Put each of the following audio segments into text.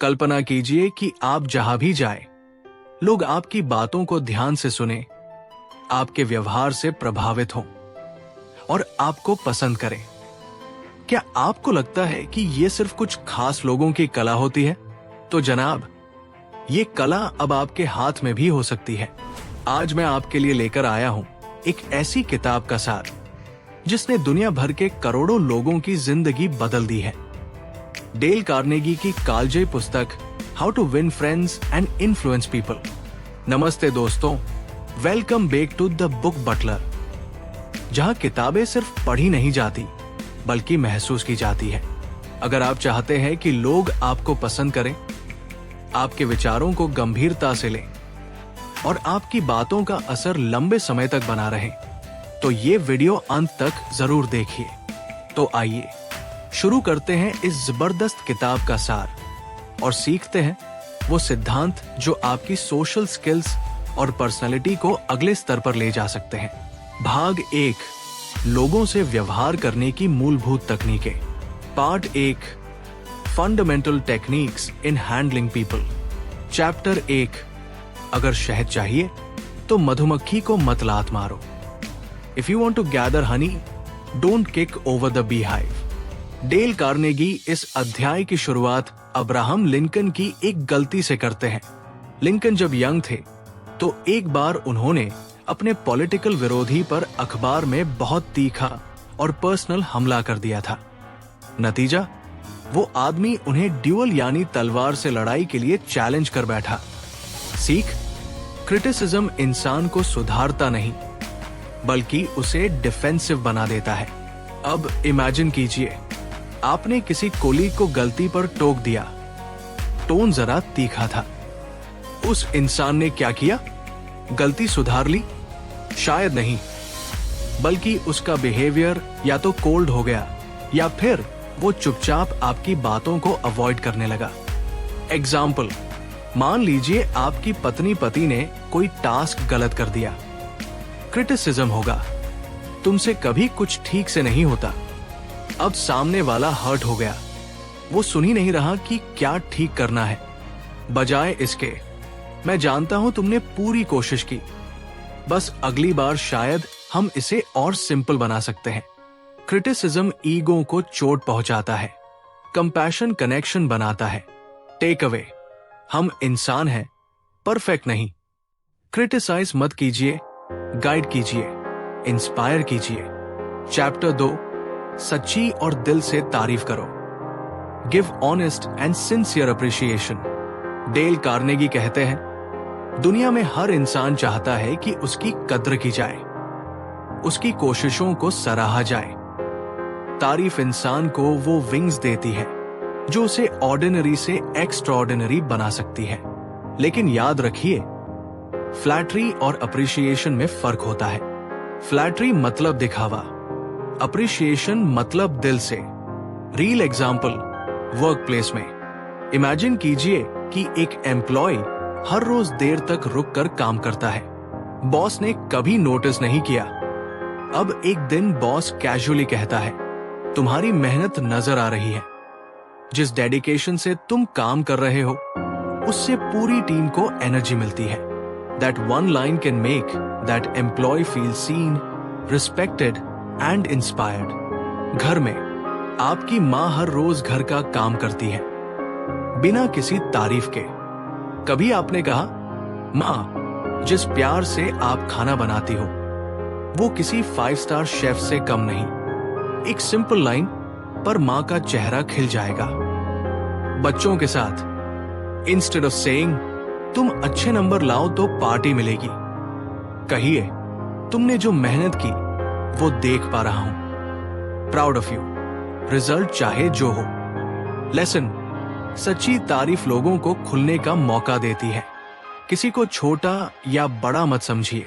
कल्पना कीजिए कि आप जहां भी जाएं, लोग आपकी बातों को ध्यान से सुने, आपके व्यवहार से प्रभावित हों और आपको पसंद करें। क्या आपको लगता है कि यह सिर्फ कुछ खास लोगों की कला होती है? तो जनाब, ये कला अब आपके हाथ में भी हो सकती है। आज मैं आपके लिए लेकर आया हूं एक ऐसी किताब का सार जिसने दुनिया भर के करोड़ों लोगों की जिंदगी बदल दी है। डेल कार्नेगी की कालजयी पुस्तक how to win friends and influence people. नमस्ते दोस्तों, welcome back to the Book Butler, जहां किताबें सिर्फ पढ़ी नहीं जाती बल्कि महसूस की जाती है। अगर आप चाहते हैं कि लोग आपको पसंद करें, आपके विचारों को गंभीरता से लें और आपकी बातों का असर लंबे समय तक बना रहे, तो ये वीडियो अंत तक जरूर देखिए। तो आइए शुरू करते हैं इस जबरदस्त किताब का सार और सीखते हैं वो सिद्धांत जो आपकी सोशल स्किल्स और पर्सनालिटी को अगले स्तर पर ले जा सकते हैं। भाग 1, लोगों से व्यवहार करने की मूलभूत तकनीकें। Part 1, fundamental techniques in handling people. Chapter 1, अगर शहद चाहिए तो मधुमक्खी को मत लात मारो। If you want to gather honey, don't kick over the beehive. Dale Carnegie इस अध्याय की शुरुआत अब्राहम लिंकन की एक गलती से करते हैं। लिंकन जब यंग थे तो एक बार उन्होंने अपने पॉलिटिकल विरोधी पर अखबार में बहुत तीखा और पर्सनल हमला कर दिया था। नतीजा, वो आदमी उन्हें ड्यूअल यानी तलवार से लड़ाई के लिए चैलेंज कर बैठा। सीख, क्रिटिसिज्म इंसान को सुधारता नहीं बल्कि उसे डिफेंसिव बना देता है। अब इमेजिन कीजिए, आपने किसी कोलीग को गलती पर टोक दिया। टोन जरा तीखा था। उस इंसान ने क्या किया? गलती सुधार ली? शायद नहीं, बल्कि उसका बिहेवियर या तो कोल्ड हो गया या फिर वो चुपचाप आपकी बातों को अवॉइड करने लगा। एग्जाम्पल, मान लीजिए आपकी पत्नी ने कोई टास्क गलत कर दिया। क्रिटिसिज्म होगा, तुमसे कभी कुछ ठीक से नहीं होता। अब सामने वाला हर्ट हो गया, वो सुन ही नहीं रहा कि क्या ठीक करना है। बजाय इसके, मैं जानता हूं तुमने पूरी कोशिश की, बस अगली बार शायद हम इसे और सिंपल बना सकते हैं। क्रिटिसिज्म ईगो को चोट पहुंचाता है, कंपैशन कनेक्शन बनाता है। टेक अवे, हम इंसान हैं, परफेक्ट नहीं। क्रिटिसाइज मत कीजिए, गाइड कीजिए, इंस्पायर कीजिए। चैप्टर 2, सच्ची और दिल से तारीफ करो। Give honest and sincere appreciation. Dale Carnegie कहते हैं, दुनिया में हर इंसान चाहता है कि उसकी कद्र की जाए, उसकी कोशिशों को सराहा जाए। तारीफ इंसान को वो विंग्स देती है जो उसे ऑर्डिनरी से एक्स्ट्राऑर्डिनरी बना सकती है। लेकिन याद रखिए, फ्लैटरी और अप्रिशिएशन में फर्क होता है। फ्लैटरी मतलब दिखावा, अप्रिशिएशन मतलब दिल से। रियल एग्जाम्पल, वर्क प्लेस में इमेजिन कीजिए कि एक एम्प्लॉय हर रोज देर तक रुक कर काम करता है। बॉस ने कभी नोटिस नहीं किया। अब एक दिन बॉस कैजुअली कहता है, तुम्हारी मेहनत नजर आ रही है। जिस डेडिकेशन से तुम काम कर रहे हो, उससे पूरी टीम को एनर्जी मिलती है। That one line can make that employ feel seen, respected and inspired. घर में आपकी माँ हर रोज घर का काम करती है बिना किसी तारीफ के। कभी आपने कहा, माँ, जिस प्यार से आप खाना बनाती हो वो किसी 5 स्टार शेफ से कम नहीं। एक सिंपल लाइन पर माँ का चेहरा खिल जाएगा। बच्चों के साथ इंस्टेड ऑफ सेइंग तुम अच्छे नंबर लाओ तो पार्टी मिलेगी, कहिए, तुमने जो मेहनत की वो देख पा रहा हूं, प्राउड ऑफ यू। रिजल्ट चाहे जो हो। लेसन, सच्ची तारीफ लोगों को खुलने का मौका देती है। किसी को छोटा या बड़ा मत समझिए,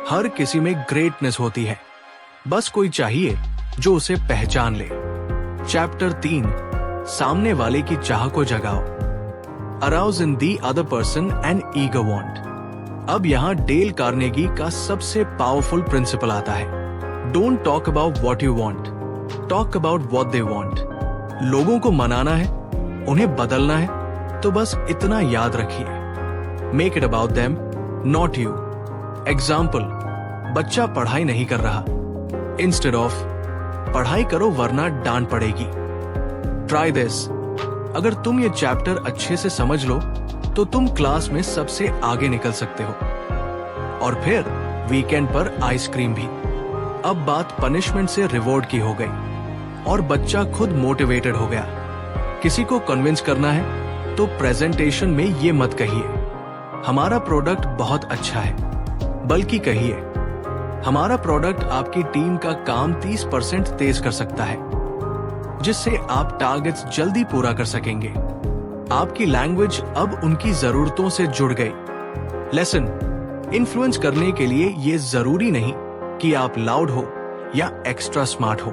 हर किसी में ग्रेटनेस होती है, बस कोई चाहिए जो उसे पहचान ले। चैप्टर 3, सामने वाले की चाह को जगाओ। Arouse in the other person an eager want. अब यहाँ डेल कार्नेगी का सबसे पावरफुल प्रिंसिपल आता है। Don't talk about what you want, talk about what they want. लोगों को मनाना है, उन्हें बदलना है, तो बस इतना याद रखिए, make it about them, not you. Example, बच्चा पढ़ाई नहीं कर रहा, इंस्टेड ऑफ पढ़ाई करो वरना डांट पड़ेगी। ट्राई दिस, अगर तुम ये चैप्टर अच्छे से समझ लो तो तुम क्लास में सबसे आगे निकल सकते हो। और फिर वीकेंड पर आइसक्रीम भी। अब बात पनिशमेंट से रिवॉर्ड की हो गई और बच्चा खुद मोटिवेटेड हो गया। किसी को कन्विंस करना है तो प्रेजेंटेशन में ये मत कहिए हमारा प्रोडक्ट बहुत अच्छा है, बल्कि कहिए हमारा प्रोडक्ट आपकी टीम का काम 30% तेज कर सकता है, जिससे आप टारगेट्स जल्दी पूरा कर सकेंगे। आपकी लैंग्वेज अब उनकी जरूरतों से जुड़ गई। लेसन, इन्फ्लुएंस करने के लिए ये जरूरी नहीं कि आप लाउड हो या एक्स्ट्रा स्मार्ट हो।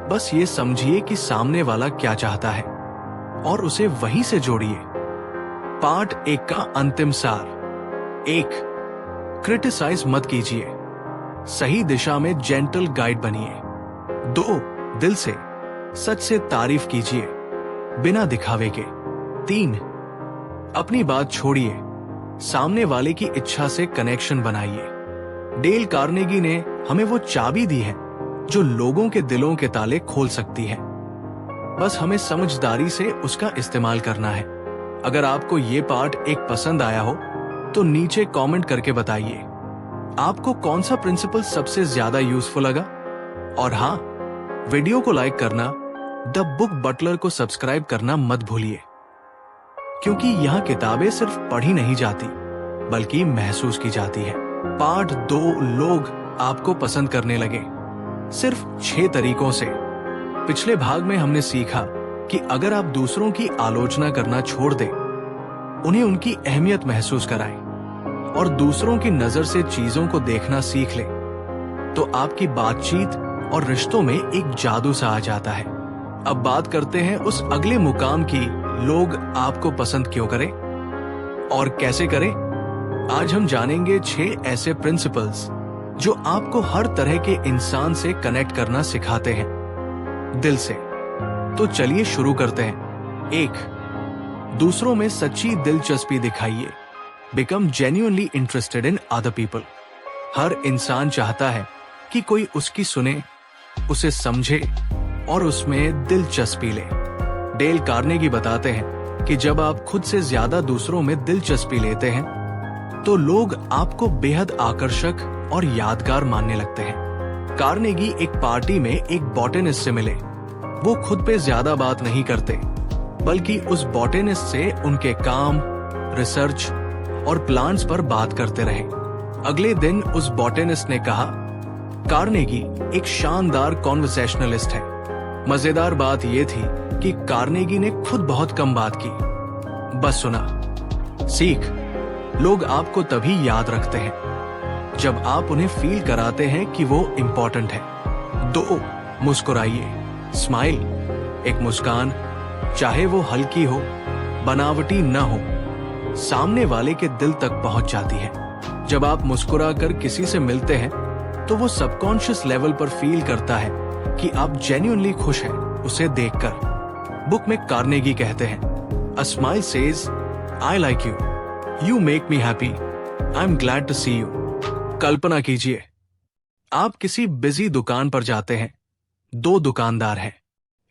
बस ये समझिए कि सामने वाला क्या चाहता है और उसे वहीं से जोड़िए। पार्ट 1 का अंतिम सार। 1, क्रिटिसाइज मत कीजिए, सही दिशा में जेंटल गाइड बनिए। 2, दिल से सच से तारीफ कीजिए बिना दिखावे के। 3, अपनी बात छोड़िए, सामने वाले की इच्छा से कनेक्शन बनाइए। डेल कार्नेगी ने हमें वो चाबी दी है जो लोगों के दिलों के ताले खोल सकती है। बस हमें समझदारी से उसका इस्तेमाल करना है। अगर आपको ये पार्ट एक पसंद आया हो तो नीचे कमेंट करके बताइए आपको कौन सा प्रिंसिपल सबसे ज्यादा यूजफुल लगा। और हाँ, वीडियो को लाइक करना, द बुक बटलर को सब्सक्राइब करना मत भूलिए, क्योंकि यहाँ किताबें सिर्फ पढ़ी नहीं जाती बल्कि महसूस की जाती है। पार्ट 2, लोग आपको पसंद करने लगे सिर्फ 6 तरीकों से। पिछले भाग में हमने सीखा कि अगर आप दूसरों की आलोचना करना छोड़ दें, उन्हें उनकी अहमियत महसूस कराएं और दूसरों की नजर से चीजों को देखना सीख लें, तो आपकी बातचीत और रिश्तों में एक जादू सा आ जाता है। अब बात करते हैं उस अगले मुकाम की, लोग आपको पसंद क्यों करें और कैसे करें। आज हम जानेंगे 6 ऐसे प्रिंसिपल्स जो आपको हर तरह के इंसान से कनेक्ट करना सिखाते हैं, दिल से। तो चलिए शुरू करते हैं। 1, दूसरों में सच्ची दिलचस्पी दिखाइए। Become genuinely interested in other people. हर इंसान चाहता है कि कोई उसकी सुने, उसे समझे और उसमें दिलचस्पी ले। डेल कार्नेगी बताते हैं कि जब आप खुद से ज्यादा दूसरों में दिलचस्पी लेते हैं तो लोग आपको बेहद आकर्षक और यादगार मानने लगते हैं। कार्नेगी एक पार्टी में एक बॉटेनिस्ट से मिले। वो खुद पे ज्यादा बात नहीं करते, बल्कि उस बॉटेनिस्ट से उनके काम, रिसर्च और प्लांट्स पर बात करते रहे। अगले दिन उस बॉटेनिस्ट ने कहा, कार्नेगी एक शानदार कॉन्वर्सेशनलिस्ट है। मजेदार बात यह थी कि कार्नेगी ने खुद बहुत कम बात की, बस सुना। सीख, लोग आपको तभी याद रखते हैं जब आप उन्हें फील कराते हैं कि वो इम्पोर्टेंट है। 2, मुस्कुराइए। स्माइल, एक मुस्कान, चाहे वो हल्की हो, बनावटी न हो, सामने वाले के दिल तक पहुंच जाती है। जब आप मुस्कुराकर किसी से मिलते हैं तो वो सबकॉन्शियस लेवल पर फील करता है कि आप जेन्युइनली खुश हैं उसे देखकर। बुक में कार्नेगी कहते हैं, a smile says I like you, you make me happy, I am glad to see you. कल्पना कीजिए, आप किसी बिजी दुकान पर जाते हैं। 2 दुकानदार हैं,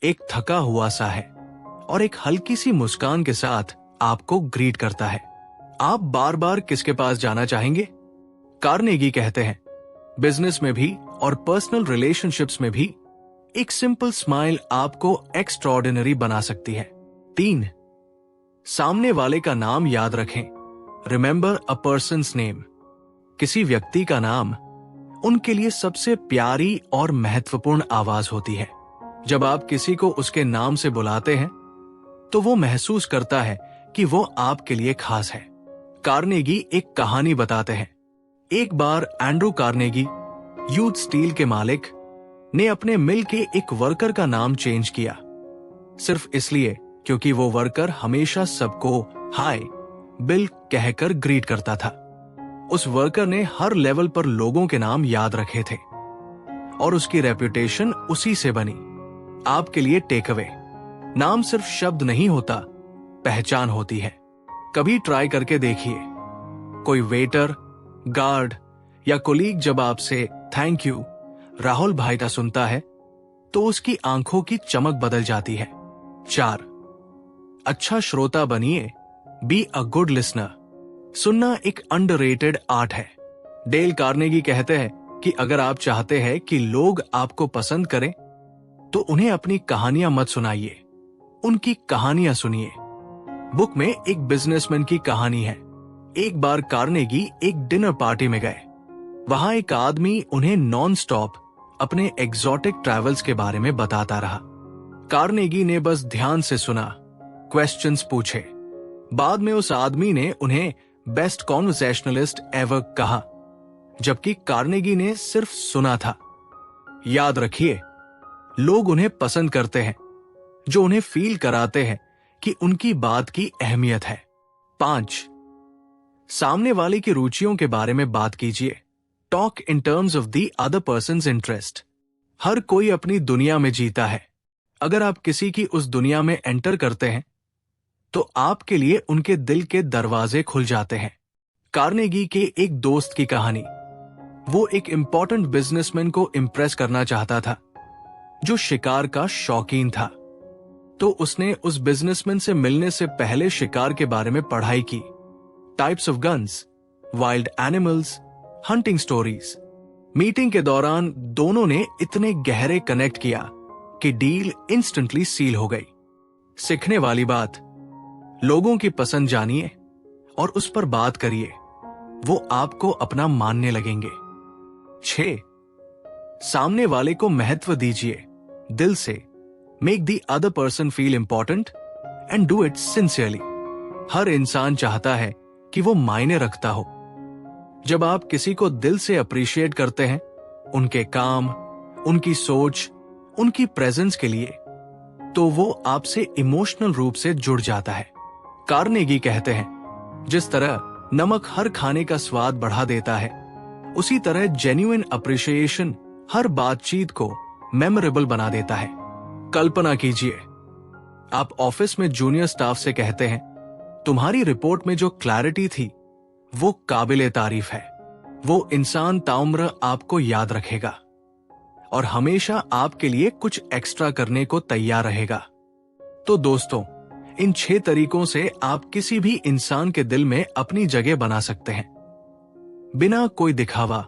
एक थका हुआ सा है और एक हल्की सी मुस्कान के साथ आपको ग्रीट करता है। आप बार बार किसके पास जाना चाहेंगे? कार्नेगी कहते हैं, बिजनेस में भी और पर्सनल रिलेशनशिप्स में भी एक सिंपल स्माइल आपको एक्स्ट्राऑर्डिनरी बना सकती है। 3, सामने वाले का नाम याद रखें। रिमेंबर अ पर्सन्स नेम। किसी व्यक्ति का नाम उनके लिए सबसे प्यारी और महत्वपूर्ण आवाज होती है। जब आप किसी को उसके नाम से बुलाते हैं तो वो महसूस करता है कि वो आपके लिए खास है। कार्नेगी एक कहानी बताते हैं। एक बार एंड्रू कार्नेगी, यूथ स्टील के मालिक, ने अपने मिल के एक वर्कर का नाम चेंज किया, सिर्फ इसलिए क्योंकि वो वर्कर हमेशा सबको हाय बिल कहकर ग्रीट करता था। उस वर्कर ने हर लेवल पर लोगों के नाम याद रखे थे और उसकी रेपुटेशन उसी से बनी। आपके लिए टेक अवे, नाम सिर्फ शब्द नहीं होता, पहचान होती है। कभी ट्राई करके देखिए। कोई वेटर, गार्ड या कोलीग जब आपसे थैंक यू राहुल भाईटा सुनता है तो उसकी आंखों की चमक बदल जाती है। 4, अच्छा श्रोता बनिए। Be a good listener. सुनना एक अंडररेटेड आर्ट है। डेल कार्नेगी कहते हैं कि अगर आप चाहते हैं कि लोग आपको पसंद करें तो उन्हें अपनी कहानियां मत सुनाइए, उनकी कहानियां सुनिए। बुक में एक बिजनेसमैन की कहानी है। एक बार कार्नेगी एक डिनर पार्टी में गए। वहां एक आदमी उन्हें नॉन स्टॉप अपने एग्जॉटिक ट्रैवल्स के बारे में बताता रहा। कार्नेगी ने बस ध्यान से सुना, क्वेश्चंस पूछे। बाद में उस आदमी ने उन्हें बेस्ट कॉन्वर्सेशनलिस्ट एवर कहा, जबकि कार्नेगी ने सिर्फ सुना था। याद रखिए, लोग उन्हें पसंद करते हैं जो उन्हें फील कराते हैं कि उनकी बात की अहमियत है। 5, सामने वाले की रुचियों के बारे में बात कीजिए। Talk in terms of the other person's interest. हर कोई अपनी दुनिया में जीता है। अगर आप किसी की उस दुनिया में एंटर करते हैं तो आपके लिए उनके दिल के दरवाजे खुल जाते हैं। कार्नेगी के एक दोस्त की कहानी। वो एक इंपॉर्टेंट बिजनेसमैन को इंप्रेस करना चाहता था जो शिकार का शौकीन था। तो उसने उस बिजनेसमैन से मिलने से पहले शिकार के बारे में पढ़ाई की। Types of guns, wild animals, hunting stories. Meeting के दौरान दोनों ने इतने गहरे कनेक्ट किया कि डील इंस्टेंटली सील हो गई। सीखने वाली बात, लोगों की पसंद जानिए और उस पर बात करिए, वो आपको अपना मानने लगेंगे। 6, सामने वाले को महत्व दीजिए दिल से। Make the other person feel important and do it sincerely. हर इंसान चाहता है कि वो मायने रखता हो। जब आप किसी को दिल से अप्रिशिएट करते हैं, उनके काम, उनकी सोच, उनकी प्रेजेंस के लिए, तो वो आपसे इमोशनल रूप से जुड़ जाता है। कार्नेगी कहते हैं, जिस तरह नमक हर खाने का स्वाद बढ़ा देता है, उसी तरह जेन्युइन अप्रिशिएशन हर बातचीत को मेमोरेबल बना देता है। कल्पना कीजिए, आप ऑफिस में जूनियर स्टाफ से कहते हैं, तुम्हारी रिपोर्ट में जो क्लैरिटी थी वो काबिले तारीफ है। वो इंसान ताउम्र आपको याद रखेगा और हमेशा आपके लिए कुछ एक्स्ट्रा करने को तैयार रहेगा। तो दोस्तों, इन 6 तरीकों से आप किसी भी इंसान के दिल में अपनी जगह बना सकते हैं, बिना कोई दिखावा,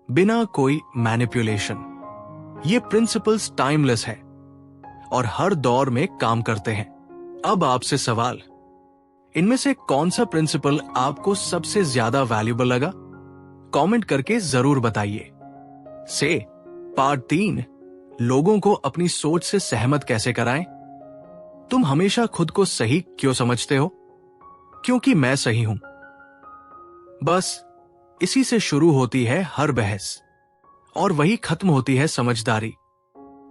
बिना कोई मैनिपुलेशन। ये प्रिंसिपल्स टाइमलेस है और हर दौर में काम करते हैं। अब आपसे सवाल, इनमें से कौन सा प्रिंसिपल आपको सबसे ज्यादा वैल्यूएबल लगा? कमेंट करके जरूर बताइए। से पार्ट 3, लोगों को अपनी सोच से सहमत कैसे कराएं? तुम हमेशा खुद को सही क्यों समझते हो? क्योंकि मैं सही हूं। बस इसी से शुरू होती है हर बहस और वही खत्म होती है समझदारी।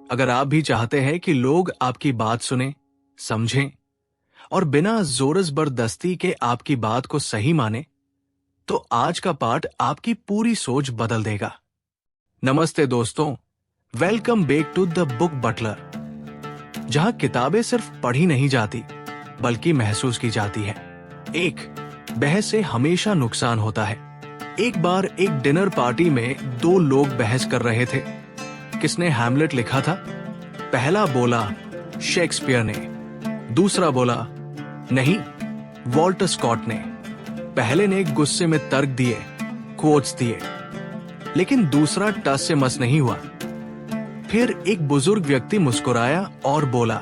अगर आप भी चाहते हैं कि लोग आपकी बात सुने, समझें और बिना जोर जबरदस्ती के आपकी बात को सही माने, तो आज का पाठ आपकी पूरी सोच बदल देगा। नमस्ते दोस्तों, welcome back to the Book Butler, जहां किताबें सिर्फ पढ़ी नहीं जाती बल्कि महसूस की जाती है। एक, बहस से हमेशा नुकसान होता है। एक बार एक डिनर पार्टी में 2 लोग बहस कर रहे थे। किसने हैमलेट लिखा था? पहला बोला शेक्सपियर ने, दूसरा बोला नहीं, वॉल्टर स्कॉट ने। पहले ने गुस्से में तर्क दिए, कोट्स दिए, लेकिन दूसरा टस से मस नहीं हुआ। फिर एक बुजुर्ग व्यक्ति मुस्कुराया और बोला,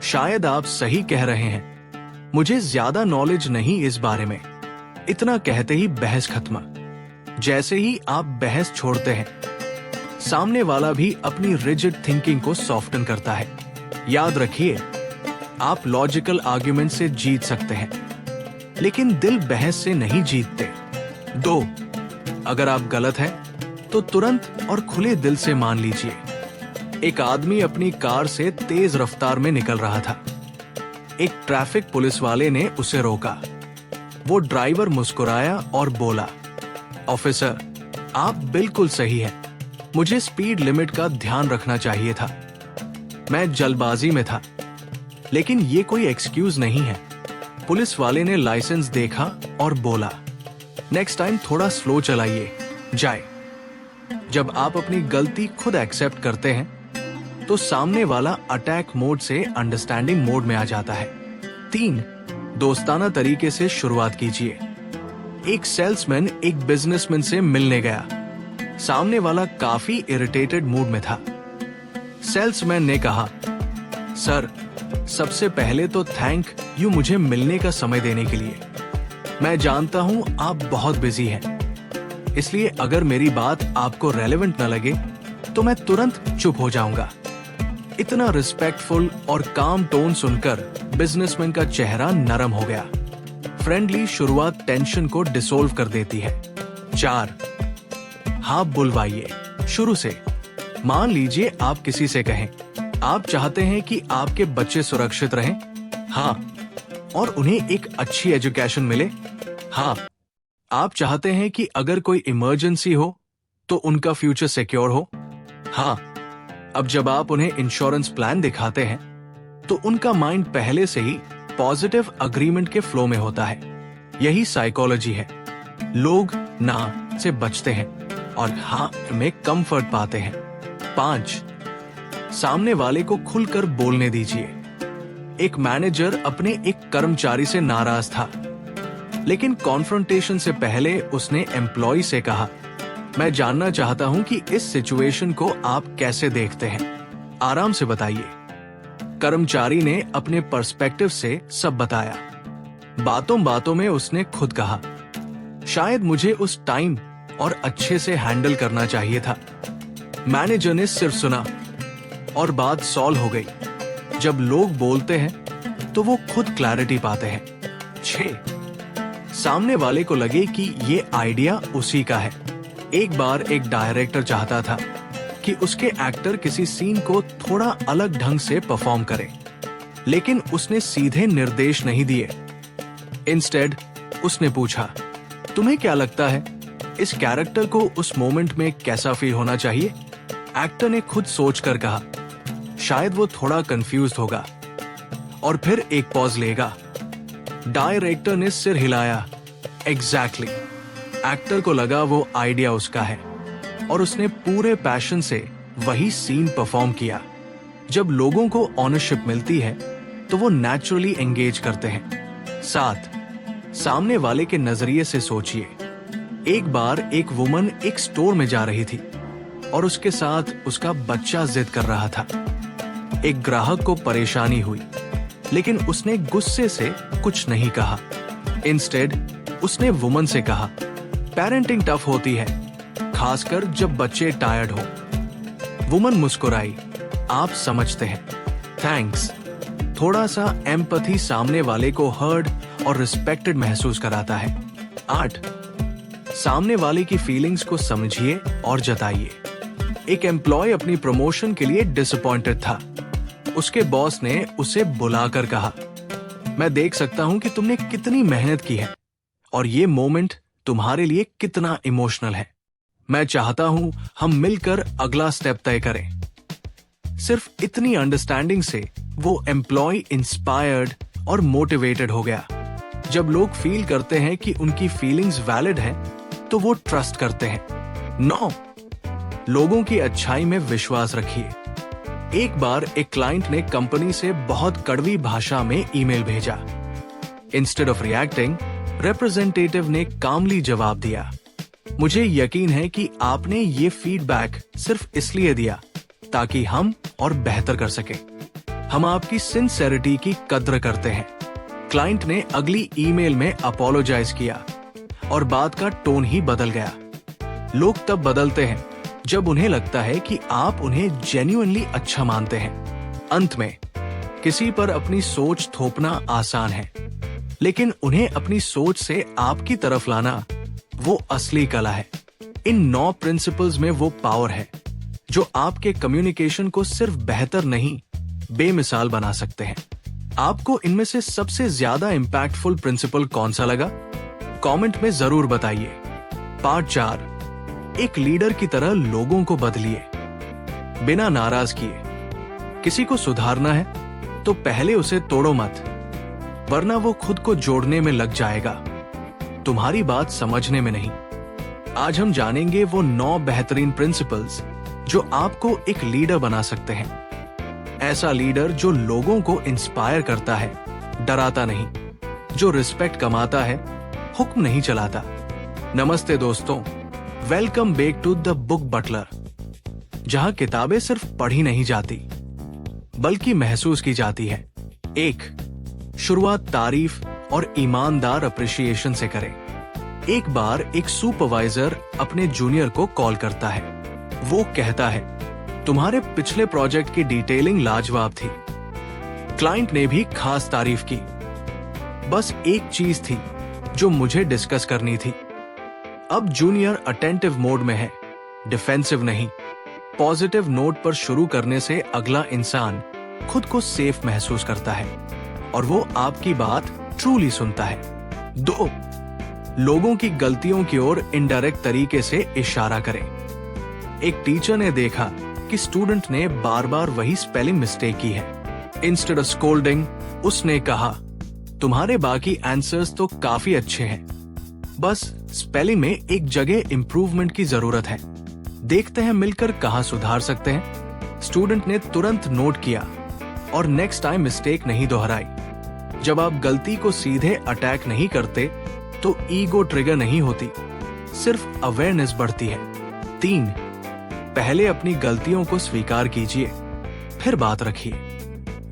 शायद आप सही कह रहे हैं, मुझे ज्यादा नॉलेज नहीं इस बारे में। इतना कहते ही बहस खत्म। जैसे ही आप बहस छोड़ते हैं, सामने वाला भी अपनी रिजिड थिंकिंग को सॉफ्टन करता है। याद रखिए, आप लॉजिकल आर्ग्यूमेंट से जीत सकते हैं, लेकिन दिल बहस से नहीं जीतते। 2, अगर आप गलत हैं तो तुरंत और खुले दिल से मान लीजिए। एक आदमी अपनी कार से तेज रफ्तार में निकल रहा था। एक ट्रैफिक पुलिस वाले ने उसे रोका। वो ड्राइवर मुस्कुराया और बोला, ऑफिसर, आप बिल्कुल सही हैं। मुझे स्पीड लिमिट का ध्यान रखना चाहिए था। मैं जल्दबाजी में था। लेकिन ये कोई एक्सक्यूज नहीं है। पुलिस वाले ने लाइसेंस देखा और बोला, नेक्स्ट टाइम थोड़ा स्लो चलाइए, जाए। जब आप अपनी गलती खुद एक्सेप्ट करते हैं तो सामने वाला अटैक मोड से अंडरस्टैंडिंग मोड में आ जाता है। 3, दोस्ताना तरीके से शुरुआत कीजिए। एक सेल्समैन एक बिजनेसमैन से मिलने गया। सामने वाला काफी इरिटेटेड मूड में था। सेल्समैन ने कहा, सर, सबसे पहले तो थैंक यू मुझे मिलने का समय देने के लिए। मैं जानता हूं आप बहुत बिजी हैं, इसलिए अगर मेरी बात आपको रेलेवेंट न लगे तो मैं तुरंत चुप हो जाऊंगा। इतना रिस्पेक्टफुल और काम टोन सुनकर बिजनेसमैन का चेहरा नरम हो गया। फ्रेंडली शुरुआत टेंशन को डिसोल्व कर देती है। 4, हाँ बुलवाइए शुरू से। मान लीजिए आप किसी से कहें, आप चाहते हैं कि आपके बच्चे सुरक्षित रहें? हाँ। और उन्हें एक अच्छी एजुकेशन मिले? हाँ। आप चाहते हैं कि अगर कोई इमरजेंसी हो तो उनका फ्यूचर सिक्योर हो? हाँ। अब जब आप उन्हें इंश्योरेंस प्लान दिखाते हैं तो उनका माइंड पहले से ही पॉजिटिव अग्रीमेंट के फ्लो में होता है। यही साइकोलॉजी है। लोग ना से बचते हैं और हाँ में कंफर्ट पाते हैं। 5, सामने वाले को खुलकर बोलने दीजिए। एक मैनेजर अपने एक कर्मचारी से नाराज था, लेकिन कॉन्फ्रंटेशन से पहले उसने एम्प्लॉय से कहा, मैं जानना चाहता हूं कि इस सिचुएशन को आप कैसे देखते हैं, आराम से बताइए। कर्मचारी ने अपने पर्सपेक्टिव से सब बताया। बातों बातों में उसने खुद कहा, शायद मुझे उस टाइम और अच्छे से हैंडल करना चाहिए था। मैनेजर ने सिर्फ सुना और बात सॉल्व हो गई। जब लोग बोलते हैं तो वो खुद क्लैरिटी पाते हैं। 6, सामने वाले को लगे कि ये आइडिया उसी का है। एक बार एक डायरेक्टर चाहता था कि उसके एक्टर किसी सीन को थोड़ा अलग ढंग से परफॉर्म करें, लेकिन उसने सीधे निर्देश नहीं दिए। इंस्टेड उसने पूछा, तुम्हें क्या लगता है इस कैरेक्टर को उस मोमेंट में कैसा फील होना चाहिए? एक्टर ने खुद सोचकर कहा, शायद वो थोड़ा कंफ्यूज्ड होगा, और फिर एक पॉज लेगा। डायरेक्टर ने सिर हिलाया। एग्जैक्टली। एक्टर को लगा वो आइडिया उसका है और उसने पूरे पैशन से वही सीन परफॉर्म किया। जब लोगों को ऑनरशिप मिलती है तो वो नेचुरली एंगेज करते हैं। 7, सामने वाले के नजरिए से सोचिए। एक बार एक वुमन एक स्टोर में जा रही थी और उसके साथ उसका बच्चा जिद कर रहा था। एक ग्राहक को परेशानी हुई, लेकिन उसने गुस्से से कुछ नहीं कहा। इंस्टेड उसने वुमन से कहा, पेरेंटिंग टफ होती है, खासकर जब बच्चे टायर्ड हो। वुमन मुस्कुराई, आप समझते हैं, थैंक्स। थोड़ा सा एम्पैथी सामने वाले को हर्ड और रिस्पेक्टेड महसूस कराता है। 8, सामने वाले की फीलिंग्स को समझिए और जताइए। एक एम्प्लॉय अपनी प्रमोशन के लिए डिसअपॉइंटेड था। उसके बॉस ने उसे बुलाकर कहा, मैं देख सकता हूं कि तुमने कितनी मेहनत की है और ये मोमेंट तुम्हारे लिए कितना इमोशनल है। मैं चाहता हूं हम मिलकर अगला स्टेप तय करें। सिर्फ इतनी अंडरस्टैंडिंग से वो एम्प्लॉय इंस्पायर्ड और मोटिवेटेड हो गया। जब लोग फील करते हैं कि उनकी फीलिंग्स वैलिड हैं, तो वो ट्रस्ट करते हैं। 9, लोगों की अच्छाई में विश्वास रखिए। एक बार एक क्लाइंट ने कंपनी से बहुत कड़वी भाषा में ईमेल भेजा। इंस्टेड ऑफ रिएक्टिंग, रिप्रेजेंटेटिव ने कामली जवाब दिया, मुझे यकीन है कि आपने ये फीडबैक सिर्फ इसलिए दिया ताकि हम और बेहतर कर सके। हम आपकी सिंसेरिटी की कद्र करते हैं। क्लाइंट ने अगली ईमेल में अपोलोजाइज किया और बात का टोन ही बदल गया। लोग तब बदलते हैं जब उन्हें लगता है कि आप उन्हें जेन्युइनली अच्छा मानते हैं। अंत में, किसी पर अपनी सोच थोपना आसान है, लेकिन उन्हें अपनी सोच से आपकी तरफ लाना वो असली कला है। इन 9 प्रिंसिपल्स में वो पावर है जो आपके कम्युनिकेशन को सिर्फ बेहतर नहीं, बेमिसाल बना सकते हैं। आपको इनमें से सबसे ज्यादा इंपैक्टफुल प्रिंसिपल कौन सा लगा? कमेंट में जरूर बताइए। पार्ट 4, एक लीडर की तरह लोगों को बदलिए बिना नाराज किए। किसी को सुधारना है तो पहले उसे तोड़ो मत। वरना वो खुद को जोड़ने में लग जाएगा, तुम्हारी बात समझने में नहीं। आज हम जानेंगे वो 9 बेहतरीन प्रिंसिपल्स जो आपको एक लीडर बना सकते हैं। ऐसा लीडर जो लोगों को इंस्पायर करता है, डराता नहीं, जो रिस्पेक्ट कमाता है, हुक्म नहीं चलाता। नमस्ते दोस्तों, welcome back to the Book Butler, जहां किताबें सिर्फ पढ़ी नहीं जाती बल्कि महसूस की जाती है। 1. शुरुआत तारीफ और ईमानदार अप्रिशिएशन से करें। एक बार एक सुपरवाइजर अपने जूनियर को कॉल करता है। वो कहता है, तुम्हारे पिछले प्रोजेक्ट की डिटेलिंग लाजवाब थी। क्लाइंट ने भी खास तारीफ की। बस एक चीज थी जो मुझे डिस्कस करनी थी। अब जूनियर अटेंटिव मोड में है, डिफेंसिव नहीं। पॉजिटिव नोट पर शुरू करने से अगला इंसान खुद को सेफ महसूस करता है और वो आपकी बात ट्रूली सुनता है। 2. लोगों की गलतियों की ओर इनडायरेक्ट तरीके से इशारा करें। एक टीचर ने देखा कि स्टूडेंट ने बार बार वही स्पेलिंग मिस्टेक की है। इंस्टेड ऑफ स्कोल्डिंग, उसने कहा, तुम्हारे बाकी आंसर्स तो काफी अच्छे हैं, बस स्पेलिंग में एक जगह इंप्रूवमेंट की जरूरत है। देखते हैं मिलकर कहां सुधार सकते हैं। स्टूडेंट ने तुरंत नोट किया और नेक्स्ट टाइम मिस्टेक नहीं दोहराई। जब आप गलती को सीधे अटैक नहीं करते तो ईगो ट्रिगर नहीं होती, सिर्फ अवेयरनेस बढ़ती है। 3. पहले अपनी गलतियों को स्वीकार कीजिए, फिर बात रखिए।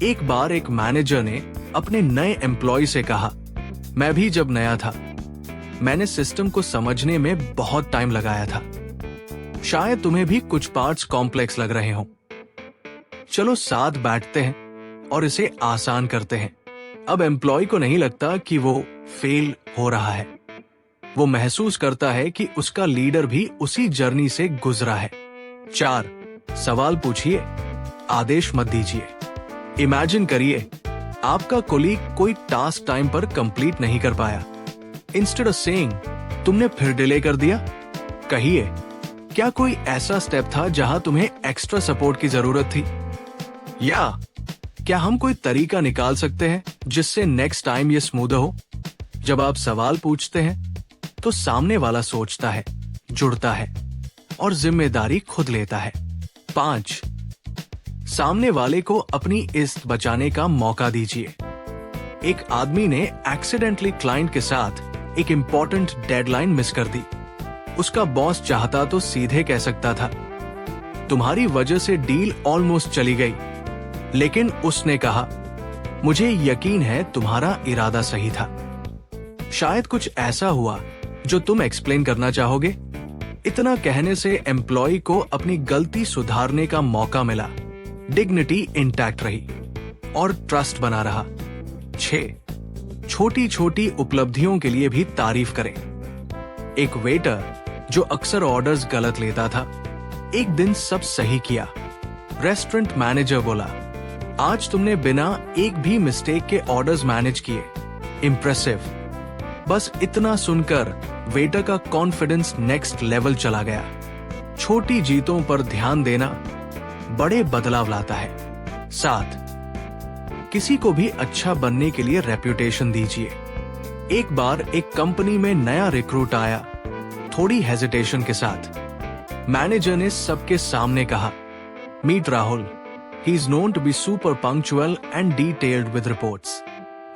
एक बार एक मैनेजर ने अपने नए एम्प्लॉय से कहा, मैं भी जब नया था मैंने सिस्टम को समझने में बहुत टाइम लगाया था। शायद तुम्हें भी कुछ पार्ट्स कॉम्प्लेक्स लग रहे हों। चलो साथ बैठते हैं और इसे आसान करते हैं। अब एम्प्लॉय को नहीं लगता कि वो फेल हो रहा है। वो महसूस करता है कि उसका लीडर भी उसी जर्नी से गुजरा है। 4. सवाल पूछिए, आदेश मत दीजिए। इमेजिन करिए आपका कोलीग कोई टास्क टाइम पर कंप्लीट नहीं कर पाया। इंस्टेड ऑफ सेइंग, तुमने फिर डिले कर दिया, कहिए, क्या कोई ऐसा स्टेप था जहां तुम्हें एक्स्ट्रा सपोर्ट की जरूरत थी? या क्या हम कोई तरीका निकाल सकते हैं जिससे नेक्स्ट टाइम ये स्मूथ हो? जब आप सवाल पूछते हैं तो सामने वाला सोचता है, जुड़ता है और जिम्मेदारी खुद लेता है। 5. सामने वाले को अपनी इज्जत बचाने का मौका दीजिए। एक आदमी ने एक्सीडेंटली क्लाइंट के साथ एक इंपॉर्टेंट डेडलाइन मिस कर दी। उसका बॉस चाहता तो सीधे कह सकता था, तुम्हारी वजह से डील ऑलमोस्ट चली गई, लेकिन उसने कहा, मुझे यकीन है तुम्हारा इरादा सही था। शायद कुछ ऐसा हुआ जो तुम एक्सप्लेन करना चाहोगे। इतना कहने से एम्प्लॉय को अपनी गलती सुधारने का मौका मिला, डिग्निटी इंटैक्ट रही और ट्रस्ट बना रहा। 6. छोटी छोटी उपलब्धियों के लिए भी तारीफ करें। एक वेटर जो अक्सर ऑर्डर्स गलत लेता था, एक दिन सब सही किया। रेस्टोरेंट मैनेजर बोला, आज तुमने बिना एक भी मिस्टेक के ऑर्डर्स मैनेज किए, इम्प्रेसिव। बस इतना सुनकर वेटर का कॉन्फिडेंस नेक्स्ट लेवल चला गया। छोटी जीतों पर ध्यान देना बड़े बदलाव लाता है। 7. किसी को भी अच्छा बनने के लिए रेप्यूटेशन दीजिए। एक बार एक कंपनी में नया रिक्रूट आया, थोड़ी हेजिटेशन के साथ। मैनेजर ने सबके सामने कहा, meet Rahul, he is known to be super punctual and detailed with reports.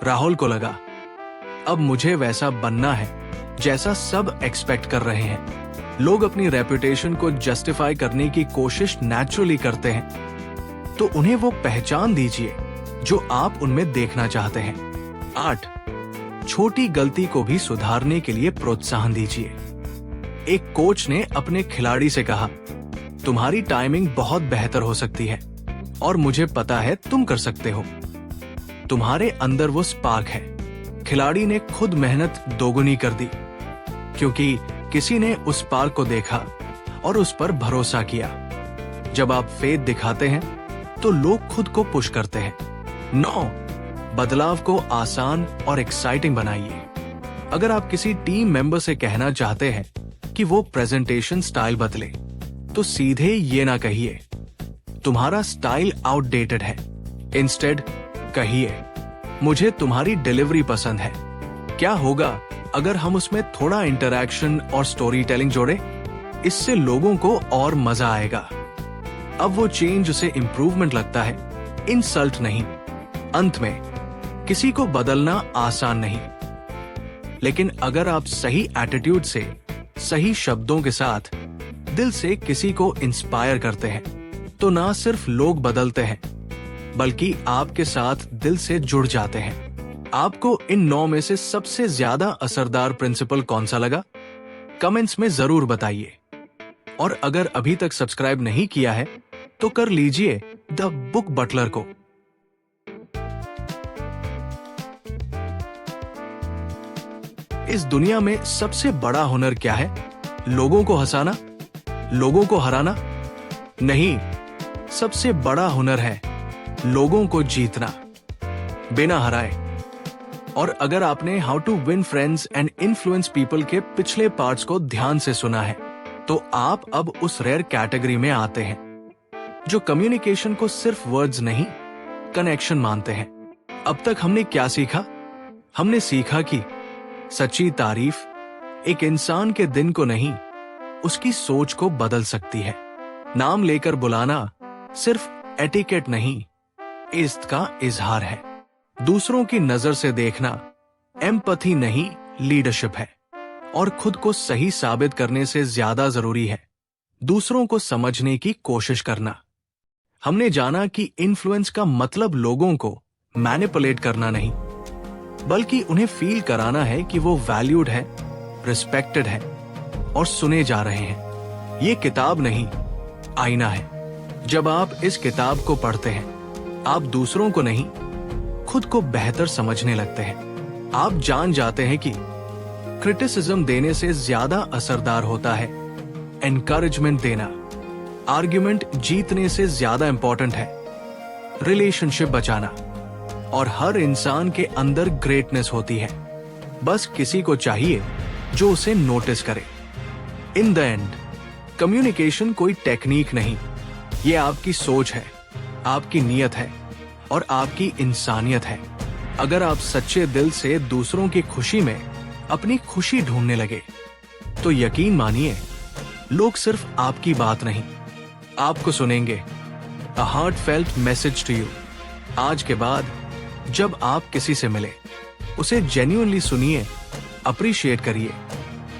Rahul को लगा, अब मुझे वैसा बनना है जैसा सब एक्सपेक्ट कर रहे हैं। लोग अपनी रेप्यूटेशन को जस्टिफाई करने की कोशिश नेचुरली करते हैं, तो उन्हें वो पहचान दीजिए जो आप उनमें देखना चाहते हैं। 8. छोटी गलती को भी सुधारने के लिए प्रोत्साहन दीजिए। एक कोच ने अपने खिलाड़ी से कहा, तुम्हारी टाइमिंग बहुत बेहतर हो सकती है और मुझे पता है तुम कर सकते हो। तुम्हारे अंदर वो स्पार्क है। खिलाड़ी ने खुद मेहनत दोगुनी कर दी क्योंकि किसी ने उस स्पार्क को देखा और उस पर भरोसा किया। जब आप फेथ दिखाते हैं तो लोग खुद को पुश करते हैं। 9. बदलाव को आसान और एक्साइटिंग बनाइए। अगर आप किसी टीम मेंबर से कहना चाहते हैं कि वो प्रेजेंटेशन स्टाइल बदले, तो सीधे ये ना कहिए, तुम्हारा स्टाइल आउटडेटेड है। इंस्टेड कहिए, मुझे तुम्हारी डिलीवरी पसंद है। क्या होगा अगर हम उसमें थोड़ा इंटरैक्शन और स्टोरी टेलिंग जोड़े? इससे लोगों को और मजा आएगा। अब वो चेंज उसे इंप्रूवमेंट लगता है, इंसल्ट नहीं। अंत में किसी को बदलना आसान नहीं, लेकिन अगर आप सही एटीट्यूड से, सही शब्दों के साथ दिल से किसी को इंस्पायर करते हैं, तो ना सिर्फ लोग बदलते हैं, बल्कि आपके साथ दिल से जुड़ जाते हैं। आपको इन 9 में से सबसे ज्यादा असरदार प्रिंसिपल कौन सा लगा? कमेंट्स में जरूर बताइए। और अगर अभी तक सब्सक्राइब नहीं किया है तो कर लीजिए द बुक बटलर को। इस दुनिया में सबसे बड़ा हुनर क्या है? लोगों को हंसाना? लोगों को हराना? नहीं, सबसे बड़ा हुनर है लोगों को जीतना बिना हराए। और अगर आपने how to win friends and influence people के पिछले पार्ट्स को ध्यान से सुना है, तो आप अब उस रेयर कैटेगरी में आते हैं जो कम्युनिकेशन को सिर्फ वर्ड्स नहीं, कनेक्शन मानते हैं। अब तक हमने क्या सीखा? हमने सीखा कि सच्ची तारीफ एक इंसान के दिन को नहीं, उसकी सोच को बदल सकती है। नाम लेकर बुलाना सिर्फ एटिकेट नहीं, इज्जत का इजहार है। दूसरों की नजर से देखना एम्पैथी नहीं, लीडरशिप है। और खुद को सही साबित करने से ज्यादा जरूरी है दूसरों को समझने की कोशिश करना। हमने जाना कि इन्फ्लुएंस का मतलब लोगों को मैनिपुलेट करना नहीं, बल्कि उन्हें फील कराना है कि वो वैल्यूड है, रिस्पेक्टेड है और सुने जा रहे हैं। ये किताब नहीं, आईना है। जब आप इस किताब को पढ़ते हैं, आप दूसरों को नहीं, खुद को बेहतर समझने लगते हैं। आप जान जाते हैं कि क्रिटिसिज्म देने से ज्यादा असरदार होता है एनकरेजमेंट देना। आर्ग्यूमेंट जीतने से ज्यादा इंपॉर्टेंट है रिलेशनशिप बचाना। और हर इंसान के अंदर ग्रेटनेस होती है, बस किसी को चाहिए जो उसे नोटिस करे। इन द एंड, कम्युनिकेशन कोई टेक्निक नहीं, ये आपकी सोच है, आपकी नीयत है और आपकी इंसानियत है। अगर आप सच्चे दिल से दूसरों की खुशी में अपनी खुशी ढूंढने लगे, तो यकीन मानिए लोग सिर्फ आपकी बात नहीं, आपको सुनेंगे। अ हार्टफेल्ट मैसेज टू यू। आज के बाद जब आप किसी से मिले, उसे जेन्युइनली सुनिए, अप्रिशिएट करिए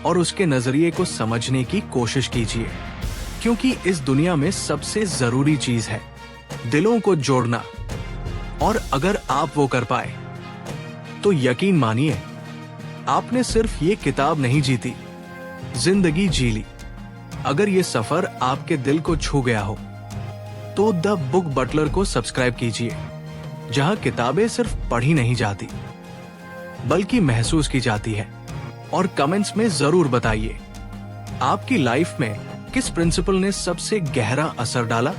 और उसके नजरिए को समझने की कोशिश कीजिए, क्योंकि इस दुनिया में सबसे जरूरी चीज है दिलों को जोड़ना। और अगर आप वो कर पाए, तो यकीन मानिए आपने सिर्फ ये किताब नहीं जीती, जिंदगी जी ली। अगर ये सफर आपके दिल को छू गया हो, तो द बुक बटलर को सब्सक्राइब कीजिए, जहां किताबें सिर्फ पढ़ी नहीं जाती, बल्कि महसूस की जाती है। और कमेंट्स में जरूर बताइए, आपकी लाइफ में किस प्रिंसिपल ने सबसे गहरा असर डाला।